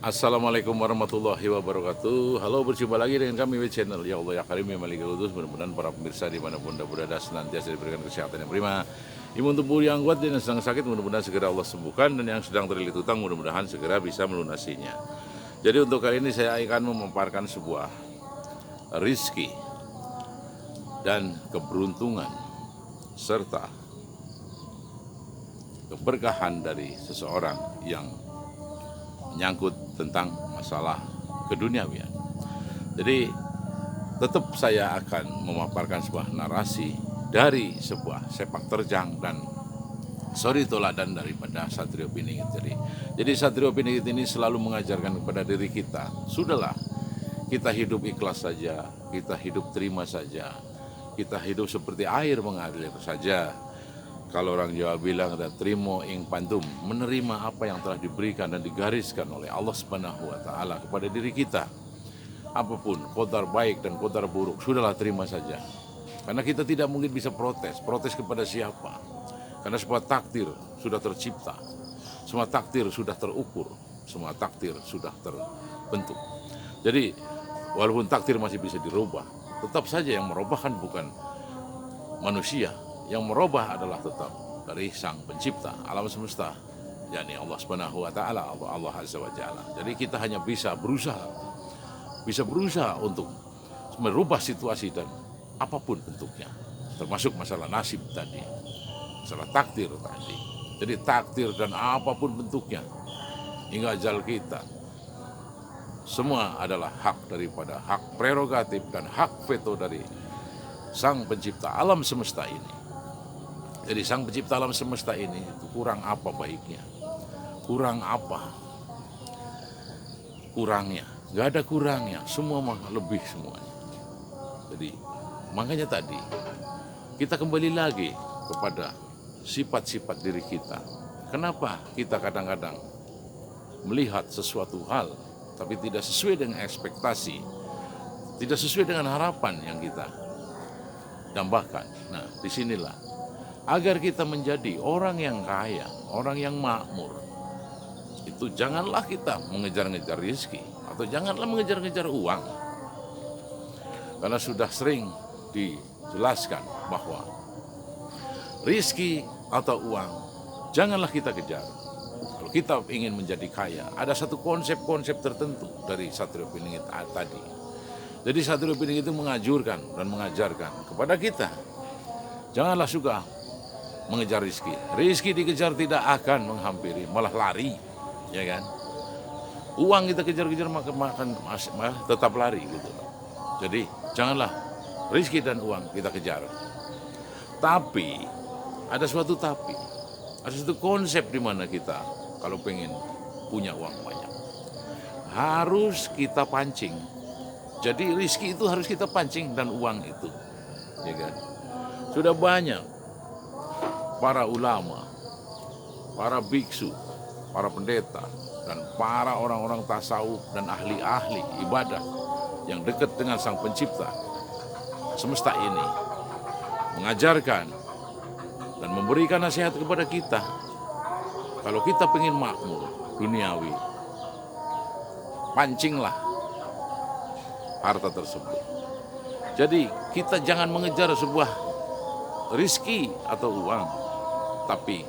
Assalamualaikum warahmatullahi wabarakatuh. Halo, berjumpa lagi dengan kami di channel Ya Allah Ya Karim Ya Malikul Qudus. Mudah-mudahan para pemirsa dimanapun anda berada senantiasa diberikan kesehatan yang prima, imun tubuh yang kuat, dan yang sedang sakit mudah-mudahan segera Allah sembuhkan, dan yang sedang terlilit utang mudah-mudahan segera bisa melunasinya. Jadi untuk kali ini saya akan memaparkan sebuah rizki dan keberuntungan serta keberkahan dari seseorang yang menyangkut tentang masalah keduniawian. Jadi tetap saya akan memaparkan sebuah narasi dari sebuah sepak terjang dan sorry toladan daripada Satrio Piningit. Jadi Satrio Piningit ini selalu mengajarkan kepada diri kita, sudahlah kita hidup ikhlas saja, kita hidup terima saja, kita hidup seperti air mengalir saja. Kalau orang Jawa bilang ada trimo ing pandum, menerima apa yang telah diberikan dan digariskan oleh Allah Subhanahu wa taala kepada diri kita. Apapun qadar baik dan qadar buruk, sudahlah terima saja. Karena kita tidak mungkin bisa protes kepada siapa? Karena semua takdir sudah tercipta, semua takdir sudah terukur, semua takdir sudah terbentuk. Jadi walaupun takdir masih bisa dirubah, tetap saja yang merubah kan bukan manusia. Yang merubah adalah tetap dari Sang Pencipta alam semesta, yakni Allah Subhanahu wa taala, Allah Azza wa Jalla. Jadi kita hanya bisa berusaha untuk merubah situasi dan apapun bentuknya, termasuk masalah nasib tadi, masalah takdir tadi. Jadi takdir dan apapun bentuknya hingga ajal kita, semua adalah hak daripada hak prerogatif dan hak veto dari Sang Pencipta alam semesta ini. Jadi Sang Pencipta alam semesta ini itu kurang apa baiknya, kurang apa kurangnya, gak ada kurangnya, semua lebih semuanya. Jadi makanya tadi kita kembali lagi kepada sifat-sifat diri kita. Kenapa kita kadang-kadang melihat sesuatu hal tapi tidak sesuai dengan ekspektasi, tidak sesuai dengan harapan yang kita dambakan. Nah, disinilah agar kita menjadi orang yang kaya, orang yang makmur, itu janganlah kita mengejar-ngejar rezeki atau janganlah mengejar-ngejar uang. Karena sudah sering dijelaskan bahwa rezeki atau uang janganlah kita kejar. Kalau kita ingin menjadi kaya, ada satu konsep-konsep tertentu dari Satrio Piningit tadi. Jadi Satrio Piningit itu mengajurkan dan mengajarkan kepada kita, janganlah suka mengejar rizki. Rizki dikejar tidak akan menghampiri, malah lari, ya kan? Uang kita kejar-kejar makan tetap lari gitu. Jadi janganlah rizki dan uang kita kejar. Tapi ada suatu konsep di mana kita kalau pengen punya uang banyak harus kita pancing. Jadi rizki itu harus kita pancing dan uang itu, ya kan? Sudah banyak para ulama, para biksu, para pendeta, dan para orang-orang tasawuf dan ahli-ahli ibadah yang dekat dengan Sang Pencipta semesta ini mengajarkan dan memberikan nasihat kepada kita. Kalau kita ingin makmur duniawi, pancinglah harta tersebut. Jadi kita jangan mengejar sebuah rizki atau uang, tapi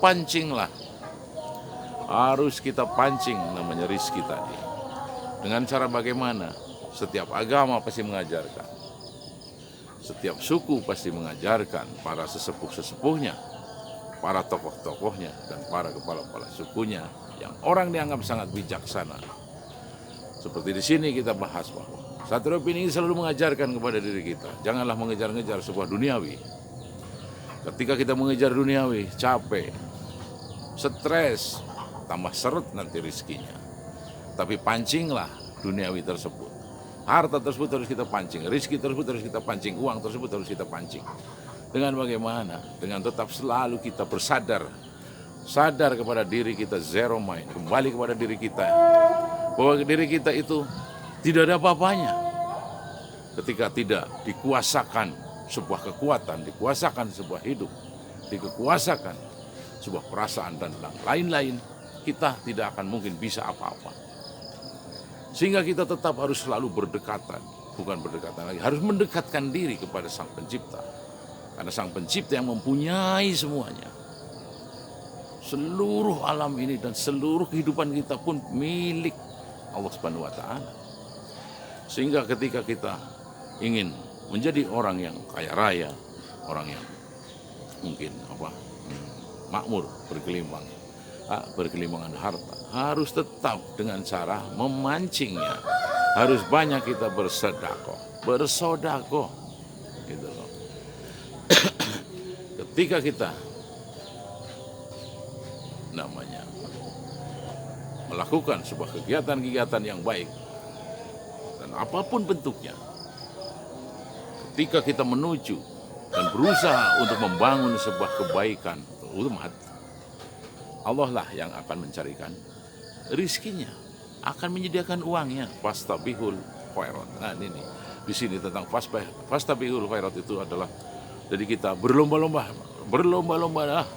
pancinglah. Harus kita pancing namanya rizki tadi. Dengan cara bagaimana? Setiap agama pasti mengajarkan, setiap suku pasti mengajarkan, para sesepuh-sesepuhnya, para tokoh-tokohnya, dan para kepala-kepala sukunya yang orang dianggap sangat bijaksana. Seperti di sini kita bahas bahwa Satrio Piningit selalu mengajarkan kepada diri kita, janganlah mengejar-ngejar sebuah duniawi. Ketika kita mengejar duniawi, capek, stres, tambah seret nanti rizkinya. Tapi pancinglah duniawi tersebut. Harta tersebut harus kita pancing, rizki tersebut harus kita pancing, uang tersebut harus kita pancing. Dengan bagaimana? Dengan tetap selalu kita sadar kepada diri kita, zero mind, kembali kepada diri kita, bahwa diri kita itu tidak ada apa-apanya ketika tidak dikuasakan sebuah kekuatan, dikuasakan sebuah hidup, dikuasakan sebuah perasaan dan lain-lain, kita tidak akan mungkin bisa apa-apa. Sehingga kita tetap harus selalu berdekatan, bukan berdekatan lagi, harus mendekatkan diri kepada Sang Pencipta. Karena Sang Pencipta yang mempunyai semuanya. Seluruh alam ini dan seluruh kehidupan kita pun milik Allah Subhanahu wa taala. Sehingga ketika kita ingin menjadi orang yang kaya raya, orang yang mungkin makmur, bergelimbangan harta, harus tetap dengan cara memancingnya. Harus banyak kita bersodako, gitu loh. Ketika kita melakukan sebuah kegiatan-kegiatan yang baik dan apapun bentuknya, ketika kita menuju dan berusaha untuk membangun sebuah kebaikan umat, Allah lah yang akan mencarikan rizkinya, akan menyediakan uangnya. Fastabihul khairat. Nah ini di sini tentang fastabihul khairat itu adalah jadi kita berlomba-lomba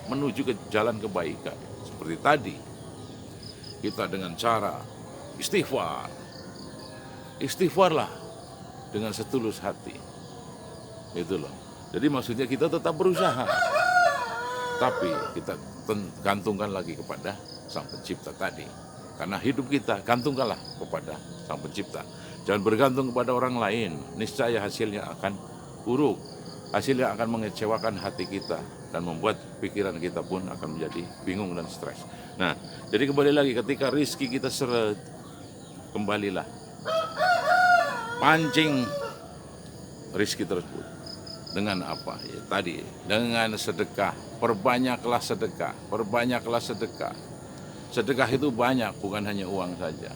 menuju ke jalan kebaikan. Seperti tadi kita dengan cara istighfarlah dengan setulus hati, itu loh. Jadi maksudnya kita tetap berusaha, tapi kita gantungkan lagi kepada Sang Pencipta tadi. Karena hidup kita gantungkanlah kepada Sang Pencipta. Jangan bergantung kepada orang lain, niscaya hasilnya akan buruk. Hasilnya akan mengecewakan hati kita dan membuat pikiran kita pun akan menjadi bingung dan stres. Nah, jadi kembali lagi ketika rizki kita seret, kembalilah pancing rizki tersebut. Dengan apa? Ya, tadi dengan sedekah. Perbanyaklah sedekah. Sedekah itu banyak, bukan hanya uang saja.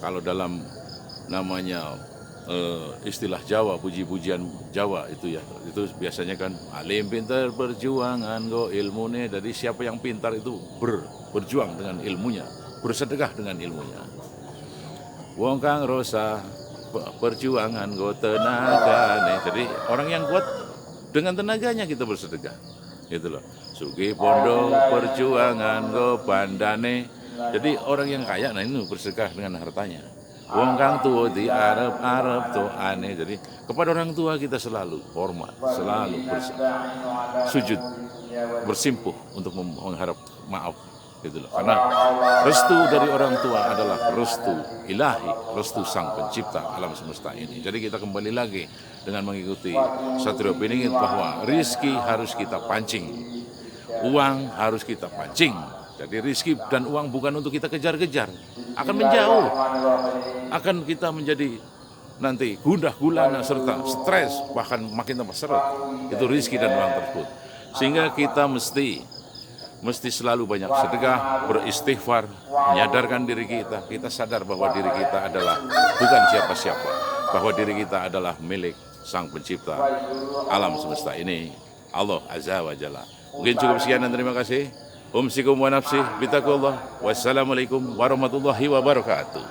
Kalau dalam namanya istilah Jawa, puji-pujian Jawa itu ya, itu biasanya kan alim pintar perjuangan go ilmune. Jadi siapa yang pintar itu berjuang dengan ilmunya, bersedekah dengan ilmunya. Wong kang rosa perjuangan go tenaga. Jadi orang yang kuat dengan tenaganya kita bersedekah, gitu loh. Sugi pondo perjuangan go bandane. Jadi orang yang kaya, nah ini bersedekah dengan hartanya. Wong kang tua di Arab tuh aneh. Jadi kepada orang tua kita selalu hormat, selalu sujud, bersimpuh untuk mengharap maaf, gitu loh. Karena restu dari orang tua adalah restu ilahi, restu Sang Pencipta alam semesta ini. Jadi kita kembali lagi dengan mengikuti Satrio Piningit bahwa rizki harus kita pancing, uang harus kita pancing. Jadi rizki dan uang bukan untuk kita kejar-kejar, akan menjauh, akan kita menjadi nanti gundah gulana serta stres, bahkan makin tambah seret. Itu rizki dan uang tersebut. Sehingga kita mesti selalu banyak sedekah, beristighfar, menyadarkan diri kita sadar bahwa diri kita adalah bukan siapa-siapa, bahwa diri kita adalah milik Sang Pencipta alam semesta ini, Allah Azza wa Jalla. Mungkin cukup sekian dan terima kasih. Umsikum wa nafsi bitaqullah. Wassalamualaikum warahmatullahi wabarakatuh.